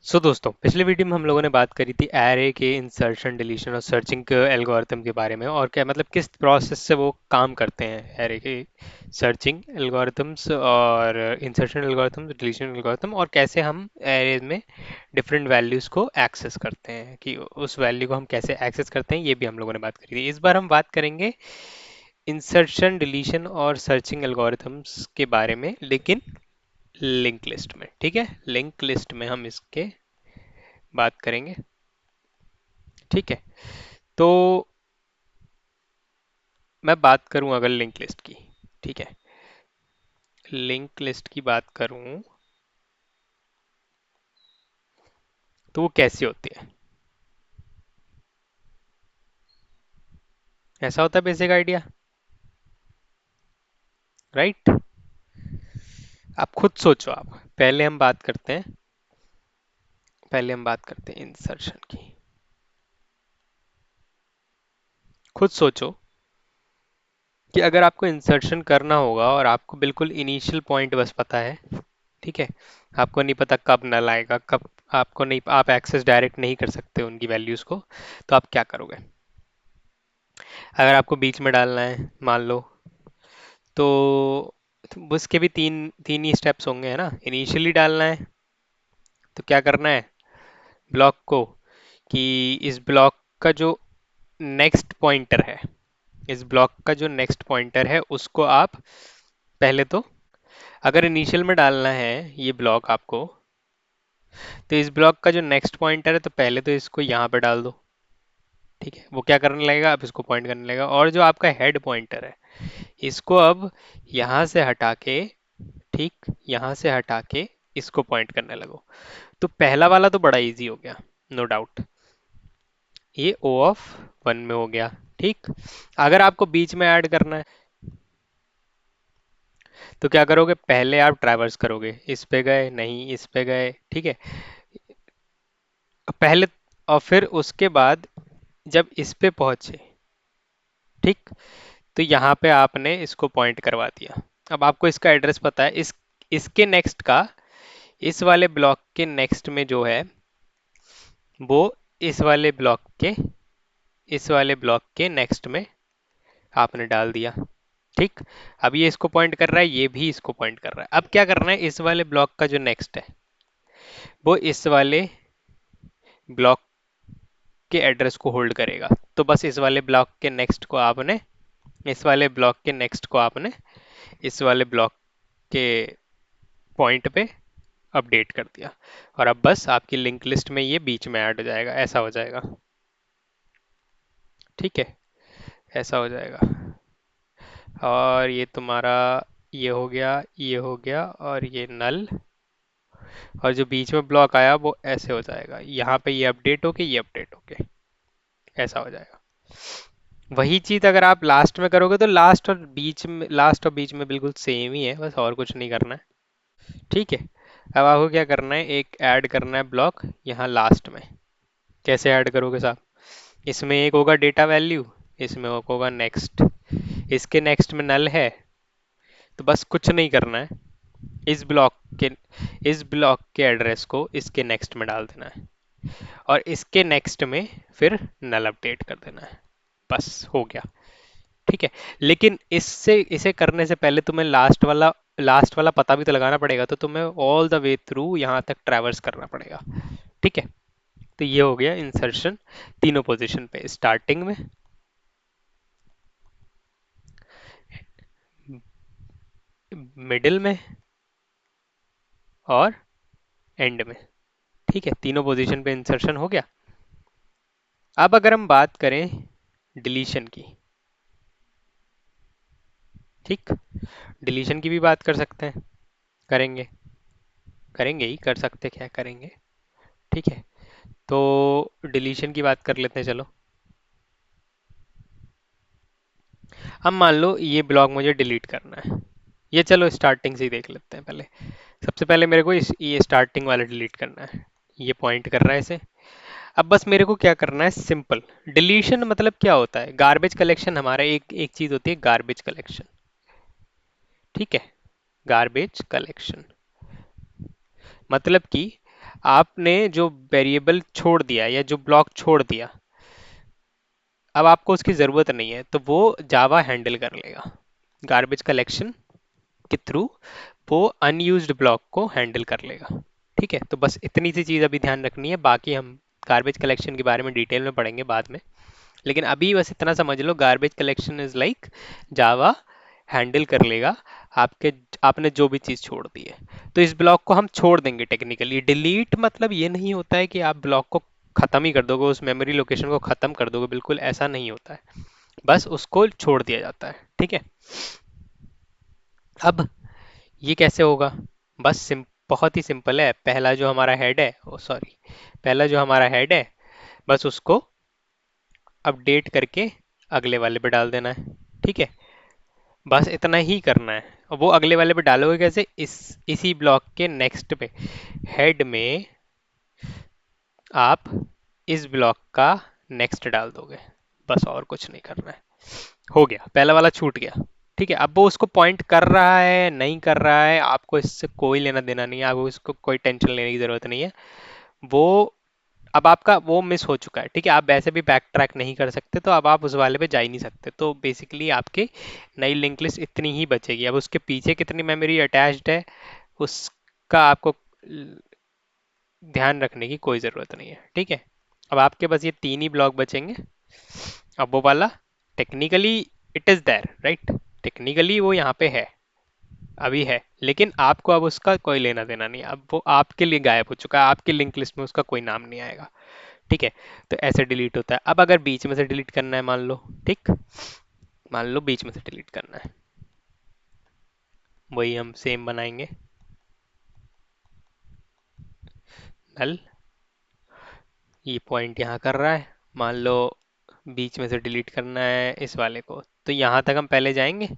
दोस्तों पिछले वीडियो में हम लोगों ने बात करी थी एरे के इंसर्शन डिलीशन और सर्चिंग के एल्गोरिथम के बारे में और क्या मतलब किस प्रोसेस से वो काम करते हैं एरे के सर्चिंग एल्गोरिथम्स और इंसर्शन एल्गोरिथम डिलीशन एल्गोरिथम और कैसे हम एरे में डिफरेंट वैल्यूज़ को एक्सेस करते हैं कि उस वैल्यू को हम कैसे एक्सेस करते हैं ये भी हम लोगों ने बात करी थी। इस बार हम बात करेंगे इंसर्शन डिलीशन और सर्चिंग एल्गोरिथम्स के बारे में, लेकिन लिंक लिस्ट में। ठीक है, लिंक लिस्ट में हम इसके बात करेंगे। ठीक है, तो मैं बात करूं अगर लिंक लिस्ट की। ठीक है, लिंक लिस्ट की बात करूं तो वो कैसी होती है। ऐसा होता है बेसिक आइडिया, राइट। आप खुद सोचो, आप पहले हम बात करते हैं इंसर्शन की। खुद सोचो कि अगर आपको इंसर्शन करना होगा और आपको बिल्कुल इनिशियल पॉइंट बस पता है। ठीक है, आपको नहीं पता कब नल आएगा, कब आपको नहीं, आप एक्सेस डायरेक्ट नहीं कर सकते उनकी वैल्यूज को, तो आप क्या करोगे? अगर आपको बीच में डालना है मान लो, तो उसके भी तीन तीन ही स्टेप्स होंगे, है ना। इनिशियली डालना है तो क्या करना है ब्लॉक को, कि इस ब्लॉक का जो नेक्स्ट पॉइंटर है, इस ब्लॉक का जो नेक्स्ट पॉइंटर है उसको आप पहले तो, अगर इनिशियल में डालना है ये ब्लॉक आपको, तो इस ब्लॉक का जो नेक्स्ट पॉइंटर है तो पहले तो इसको यहाँ पे डाल दो। ठीक है, वो क्या करने लगेगा, आप इसको पॉइंट करने लगेगा। और जो आपका हेड पॉइंटर है इसको अब यहाँ से हटा के, ठीक, यहाँ से हटा के इसको पॉइंट करने लगो। तो पहला वाला तो बड़ा इजी हो गया, नो डाउट, ये ओ ऑफ वन में हो गया। ठीक, अगर आपको बीच में ऐड करना है तो क्या करोगे, पहले आप ट्रैवर्स करोगे, इस पे गए नहीं, इस पे गए, ठीक है, पहले, और फिर उसके बाद जब इस पे पहुंचे, ठीक, तो यहाँ पे आपने इसको पॉइंट करवा दिया। अब आपको इसका एड्रेस पता है, इस इसके नेक्स्ट का, इस वाले ब्लॉक के नेक्स्ट में जो है वो इस वाले ब्लॉक के, इस वाले ब्लॉक के नेक्स्ट में आपने डाल दिया। ठीक, अब ये इसको पॉइंट कर रहा है, ये भी इसको पॉइंट कर रहा है। अब क्या करना है, इस वाले ब्लॉक का जो नेक्स्ट है वो इस वाले ब्लॉक के एड्रेस को होल्ड करेगा। तो बस इस वाले ब्लॉक के नेक्स्ट को आपने, इस वाले ब्लॉक के नेक्स्ट को आपने इस वाले ब्लॉक के पॉइंट पे अपडेट कर दिया, और अब बस आपकी लिंक लिस्ट में ये बीच में ऐड हो जाएगा, ऐसा हो जाएगा। ठीक है, ऐसा हो जाएगा। और ये तुम्हारा, ये हो गया, ये हो गया, और ये नल, और जो बीच में ब्लॉक आया वो ऐसे हो जाएगा, यहाँ पे ये अपडेट होके, ये अपडेट होके ऐसा हो जाएगा। वही चीज़ अगर आप लास्ट में करोगे तो लास्ट और बीच में बिल्कुल सेम ही है, बस और कुछ नहीं करना है। ठीक है, अब आपको क्या करना है, एक ऐड करना है ब्लॉक यहाँ लास्ट में। कैसे ऐड करोगे साहब, इसमें एक होगा डेटा वैल्यू, इसमें एक होगा नेक्स्ट, इसके नेक्स्ट में नल है, तो बस कुछ नहीं करना है, इस ब्लॉक के, इस ब्लॉक के एड्रेस को इसके नेक्स्ट में डाल देना है, और इसके नेक्स्ट में फिर नल अपडेट कर देना है, बस हो गया। ठीक है, लेकिन इससे, इसे करने से पहले तुम्हें लास्ट वाला पता भी तो लगाना पड़ेगा, तो तुम्हें ऑल द वे थ्रू यहाँ तक ट्रैवर्स करना पड़ेगा। ठीक है, तो ये हो गया इंसर्शन तीनों पोजीशन पे, स्टार्टिंग में, मिडिल में और एंड में। ठीक है, तीनों पोजीशन पे इंसर्शन हो गया। अब अगर हम बात करें डिलीशन की, ठीक, डिलीशन की भी बात कर सकते हैं, करेंगे, करेंगे ही, कर सकते क्या करेंगे। ठीक है, तो डिलीशन की बात कर लेते हैं, चलो। अब मान लो ये ब्लॉक मुझे डिलीट करना है, ये चलो स्टार्टिंग से ही देख लेते हैं पहले। सबसे पहले मेरे को ये स्टार्टिंग वाला डिलीट करना है, ये पॉइंट कर रहा है इसे। अब बस मेरे को क्या करना है, सिंपल डिलीशन मतलब क्या होता है, गार्बेज कलेक्शन, हमारा एक एक चीज होती है गार्बेज कलेक्शन। ठीक है, गार्बेज कलेक्शन मतलब कि आपने जो वेरिएबल छोड़ दिया या जो ब्लॉक छोड़ दिया, अब आपको उसकी ज़रूरत नहीं है, तो वो जावा हैंडल कर लेगा। गार्बेज कलेक्शन के थ्रू वो अनयूज्ड ब्लॉक को हैंडल कर लेगा। ठीक है, तो बस इतनी सी चीज़ अभी ध्यान रखनी है, बाकी हम गार्बेज कलेक्शन के बारे में डिटेल में पढ़ेंगे बाद में। लेकिन अभी बस इतना समझ लो, garbage collection is like Java handle कर लेगा आपके, आपने जो भी चीज़ छोड़ दी है। तो इस ब्लॉक को हम छोड़ देंगे टेक्निकली। डिलीट मतलब ये नहीं होता है कि आप ब्लॉक को ख़त्म ही कर दोगे, उस मेमोरी लोकेशन को ख़त्म कर दोगे, बिल्कुल ऐसा नहीं होता है, बस उसको छोड़ दिया जाता है। ठीक है, अब ये कैसे होगा? बस बहुत ही सिंपल है। पहला जो हमारा हेड है, ओ सॉरी, पहला जो हमारा हेड है, बस उसको अपडेट करके अगले वाले पे डाल देना है। ठीक है, बस इतना ही करना है। और वो अगले वाले पे डालोगे कैसे? इसी ब्लॉक के नेक्स्ट पे, हेड में आप इस ब्लॉक का नेक्स्ट डाल दोगे, बस और कुछ नहीं करना है। हो गया, पहला वाला छूट गया। ठीक है, अब वो उसको पॉइंट कर रहा है नहीं कर रहा है, आपको इससे कोई लेना देना नहीं है, आपको इसको कोई टेंशन लेने की जरूरत नहीं है। वो अब आपका वो मिस हो चुका है। ठीक है, आप वैसे भी बैक ट्रैक नहीं कर सकते, तो अब आप उस वाले पे जा ही नहीं सकते, तो बेसिकली आपकी नई लिंक लिस्ट इतनी ही बचेगी। अब उसके पीछे कितनी मेमोरी अटैच्ड है उसका आपको ध्यान रखने की कोई ज़रूरत नहीं है। ठीक है, अब आपके पास ये तीन ही ब्लॉक बचेंगे। अब वो वाला technically it is there right, technically वो यहाँ पे है, अभी है, लेकिन आपको अब उसका कोई लेना देना नहीं है। अब वो आपके लिए गायब हो चुका है, आपकी लिंक लिस्ट में उसका कोई नाम नहीं आएगा। ठीक है, तो ऐसे डिलीट होता है। अब अगर बीच में से डिलीट करना है मान लो, ठीक, मान लो बीच में से डिलीट करना है, वही हम सेम बनाएंगे, नल, ये पॉइंट यहाँ कर रहा है, मान लो बीच में से डिलीट करना है इस वाले को, तो यहाँ तक हम पहले जाएंगे।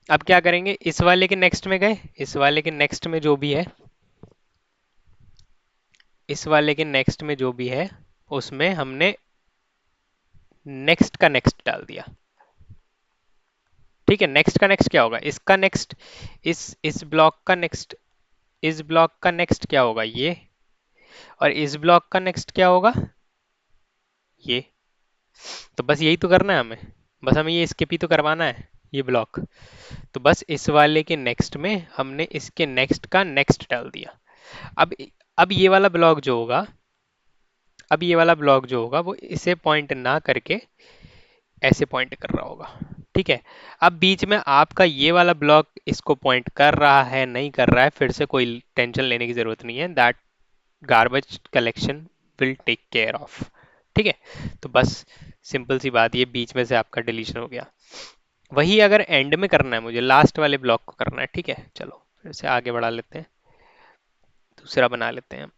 अब क्या करेंगे, इस वाले के नेक्स्ट में गए, इस वाले के नेक्स्ट में जो भी है, इस वाले के नेक्स्ट में जो भी है उसमें हमने नेक्स्ट का नेक्स्ट डाल दिया। ठीक है, नेक्स्ट का नेक्स्ट क्या होगा, इसका नेक्स्ट, इस ब्लॉक का नेक्स्ट, इस ब्लॉक का नेक्स्ट क्या होगा, ये, और इस ब्लॉक का नेक्स्ट क्या होगा, ये। तो बस यही तो करना है हमें, बस हमें ये स्किप ही तो करवाना है, ये ब्लॉक। तो बस इस वाले के नेक्स्ट में हमने इसके नेक्स्ट का नेक्स्ट डाल दिया। अब अब ये वाला ब्लॉक जो होगा, अब ये वाला ब्लॉक जो होगा वो इसे पॉइंट ना करके ऐसे पॉइंट कर रहा होगा। ठीक है, अब बीच में आपका ये वाला ब्लॉक इसको पॉइंट कर रहा है नहीं कर रहा है, फिर से कोई टेंशन लेने की जरूरत नहीं है, that garbage collection will take care of. ठीक है, तो बस सिंपल सी बात, ये बीच में से आपका डिलीशन हो गया। वही अगर एंड में करना है, मुझे लास्ट वाले ब्लॉक को करना है। ठीक है, चलो फिर से आगे बढ़ा लेते हैं, दूसरा बना लेते हैं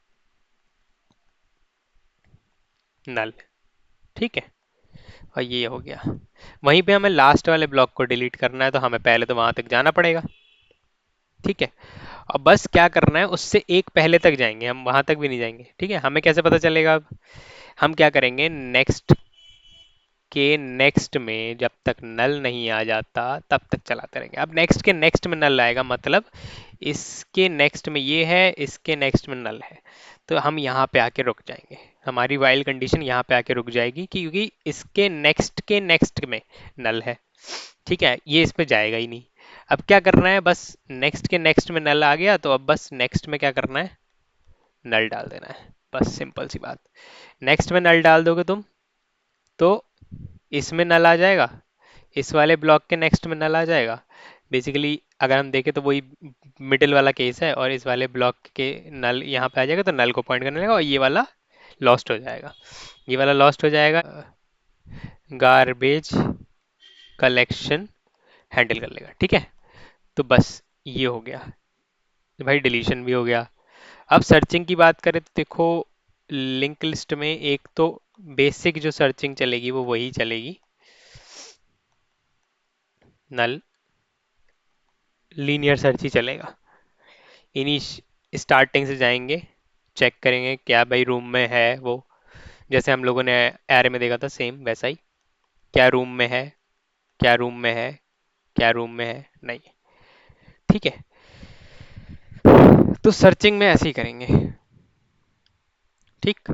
नल। ठीक है, और ये हो गया। वहीं पे हमें लास्ट वाले ब्लॉक को डिलीट करना है, तो हमें पहले तो वहां तक जाना पड़ेगा। ठीक है, अब बस क्या करना है, उससे एक पहले तक जाएंगे, हम वहां तक भी नहीं जाएंगे। ठीक है, हमें कैसे पता चलेगा? अब हम क्या करेंगे, नेक्स्ट के नेक्स्ट में जब तक नल नहीं आ जाता तब तक चलाते रहेंगे। अब नेक्स्ट के नेक्स्ट में नल आएगा, मतलब इसके नेक्स्ट में ये है, इसके नेक्स्ट में नल है, तो हम यहाँ पे आके रुक जाएंगे। हमारी वाइल कंडीशन यहाँ पे आके रुक जाएगी, क्योंकि इसके नेक्स्ट के नेक्स्ट में नल है। ठीक है, ये इस पे जाएगा ही नहीं। अब क्या करना है, बस नेक्स्ट के नेक्स्ट में नल आ गया, तो अब बस नेक्स्ट में क्या करना है, नल डाल देना है, बस सिंपल सी बात। नेक्स्ट में नल डाल दोगे तुम, तो इसमें नल आ जाएगा, इस वाले ब्लॉक के नेक्स्ट में नल आ जाएगा। बेसिकली अगर हम देखें तो वही मिडिल वाला केस है, और इस वाले ब्लॉक के नल यहाँ पे आ जाएगा, तो नल को पॉइंट करने लगेगा, और ये वाला लॉस्ट हो जाएगा, ये वाला लॉस्ट हो जाएगा, गार्बेज कलेक्शन हैंडल कर लेगा। ठीक है, तो बस ये हो गया, तो भाई डिलीशन भी हो गया। अब सर्चिंग की बात करें तो देखो, लिंक लिस्ट में एक तो बेसिक जो सर्चिंग चलेगी वो वही चलेगी, नल लीनियर सर्च ही चलेगा। इन्हीं स्टार्टिंग से जाएंगे, चेक करेंगे क्या भाई रूम में है वो, जैसे हम लोगों ने एरे में देखा था सेम वैसा ही, क्या रूम में है, क्या रूम में है, क्या रूम में है नहीं। ठीक है, तो सर्चिंग में ऐसे ही करेंगे। ठीक।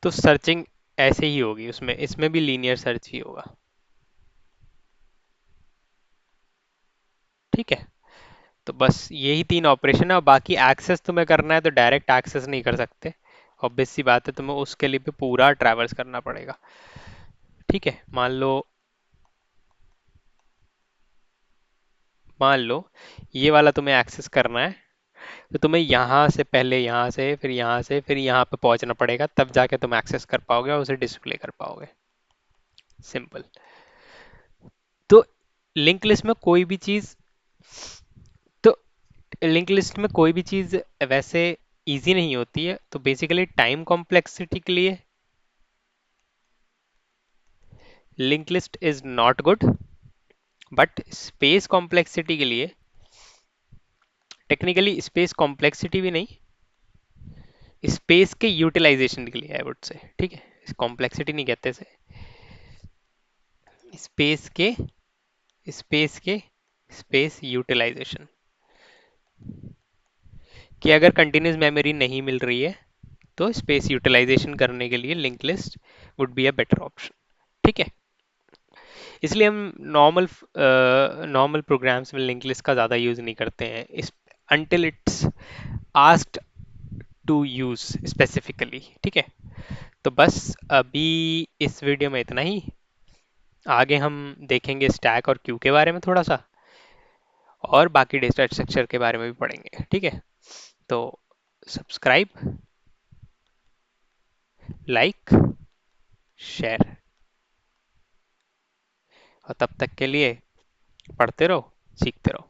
तो सर्चिंग ऐसे ही होगी, उसमें इसमें भी लीनियर सर्च ही होगा। ठीक है। तो बस यही तीन ऑपरेशन है, और बाकी एक्सेस तुम्हें करना है तो डायरेक्ट एक्सेस नहीं कर सकते। ऑब्वियस सी बात है, तुम्हें उसके लिए भी पूरा ट्रैवर्स करना पड़ेगा। ठीक है। मान लो ये वाला तुम्हें एक्सेस करना है, तो तुम्हें यहाँ से पहले, यहाँ से फिर यहाँ पे पहुंचना पड़ेगा, तब जाके तुम एक्सेस कर पाओगे और उसे डिस्प्ले कर पाओगे। सिंपल। तो लिंक लिस्ट में कोई भी चीज तो लिंक लिस्ट में कोई भी चीज वैसे इजी नहीं होती है। तो बेसिकली टाइम कॉम्प्लेक्सिटी के लिए link list is not good, but space complexity के लिए, टेक्निकली स्पेस कॉम्प्लेक्सिटी भी नहीं, स्पेस के यूटिलाइजेशन के लिए आई वुड से, ठीक है, कॉम्प्लेक्सिटी नहीं कहते इसे, स्पेस के स्पेस के स्पेस यूटिलाइजेशन, कि अगर कंटिन्यूस मेमोरी नहीं मिल रही है तो स्पेस यूटिलाइजेशन करने के लिए link list would be a better option. ठीक है। इसलिए हम नॉर्मल नॉर्मल प्रोग्राम्स में लिंक लिस्ट का ज़्यादा यूज़ नहीं करते हैं, इस until it's asked to use specifically। ठीक है। तो बस अभी इस वीडियो में इतना ही। आगे हम देखेंगे स्टैक और क्यू के बारे में थोड़ा सा, और बाकी डेटा स्ट्रक्चर के बारे में भी पढ़ेंगे। ठीक है। तो सब्सक्राइब, लाइक, शेयर, और तब तक के लिए पढ़ते रहो, सीखते रहो।